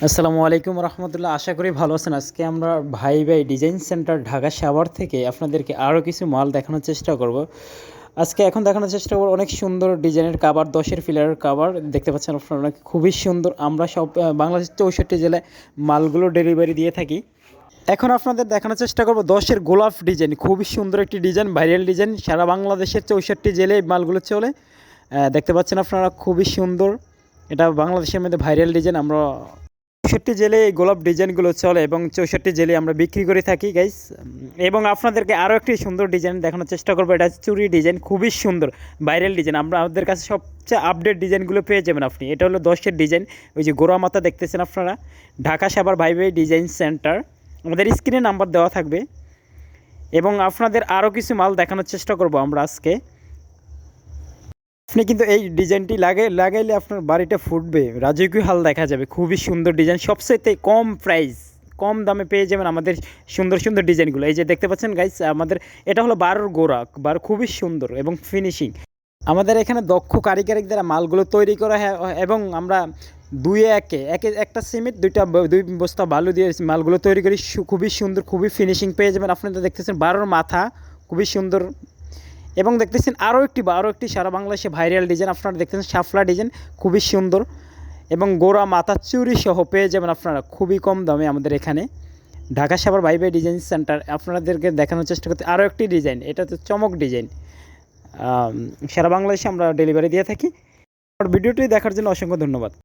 আসসালামু আলাইকুম রহমতুল্লাহ। আশা করি ভালো আছেন। আজকে আমরা ভাই ভাই ডিজাইন সেন্টার ঢাকা সাভার থেকে আপনাদেরকে আরও কিছু মাল দেখানোর চেষ্টা করব। আজকে এখন দেখানোর চেষ্টা করব অনেক সুন্দর ডিজাইনের কাভার, 10-এর ফিলারের কাভার দেখতে পাচ্ছেন আপনারা, অনেক খুবই সুন্দর। আমরা সব বাংলাদেশের 64 জেলায় মালগুলো ডেলিভারি দিয়ে থাকি। এখন আপনাদের দেখানোর চেষ্টা করব 10-এর গোলাপ ডিজাইন, খুবই সুন্দর একটি ডিজাইন, ভাইরাল ডিজাইন। সারা বাংলাদেশের 64 জেলায় মালগুলো চলে। দেখতে পাচ্ছেন আপনারা, খুবই সুন্দর। এটা বাংলাদেশের মধ্যে ভাইরাল ডিজাইন। আমরা 64 জেলে এই গোলাপ ডিজাইনগুলো চলে এবং 64 জেলে আমরা বিক্রি করে থাকি গাইস। এবং আপনাদেরকে আরও একটি সুন্দর ডিজাইন দেখানোর চেষ্টা করবো। এটা চুরি ডিজাইন, খুবই সুন্দর ভাইরাল ডিজাইন। আমরা আমাদের কাছে সবচেয়ে আপডেট ডিজাইনগুলো পেয়ে যাবেন আপনি। এটা হলো 10-এর ডিজাইন। ওই যে গোড়া মাথা দেখতেছেন আপনারা, ঢাকা সাভার ভাই ভাই ডিজাইন সেন্টার। আমাদের স্ক্রিনে নাম্বার দেওয়া থাকবে। এবং আপনাদের আরও কিছু মাল দেখানোর চেষ্টা করব আমরা আজকে। আপনি কিন্তু এই ডিজাইনটি লাগাইলে আপনার বাড়িটা ফুটবে, রাজকীয় হাল দেখা যাবে। খুবই সুন্দর ডিজাইন, সবচেয়ে কম প্রাইস, কম দামে পেয়ে যাবেন আমাদের সুন্দর সুন্দর ডিজাইনগুলো। এই যে দেখতে পাচ্ছেন গাইস, আমাদের এটা হলো 12-এর গোড়া, খুবই সুন্দর এবং ফিনিশিং। আমাদের এখানে দক্ষ কারিগরের দ্বারা মালগুলো তৈরি করা হয় এবং আমরা একটা সিমেন্ট দুই বস্তা বালু দিয়ে মালগুলো তৈরি করি। খুবই সুন্দর, খুবই ফিনিশিং পেয়ে যাবেন। আপনারা দেখতেছেন 12-এর মাথা, খুবই সুন্দর। এবং দেখতেছেন আরও একটি সারা বাংলাদেশে ভাইরাল ডিজাইন। আপনারা দেখতেছেন শাফলা ডিজাইন, খুবই সুন্দর। এবং গোড়া মাথা চুরি সহ পেয়ে যাবেন আপনারা খুবই কম দামে আমাদের এখানে ঢাকা সাভার ভাই ভাই ডিজাইন সেন্টার। আপনাদেরকে দেখানোর চেষ্টা করতে আরও একটি ডিজাইন, এটা তো চমক ডিজাইন। সারা বাংলাদেশে আমরা ডেলিভারি দিয়ে থাকি। ভিডিওটি দেখার জন্য অসংখ্য ধন্যবাদ।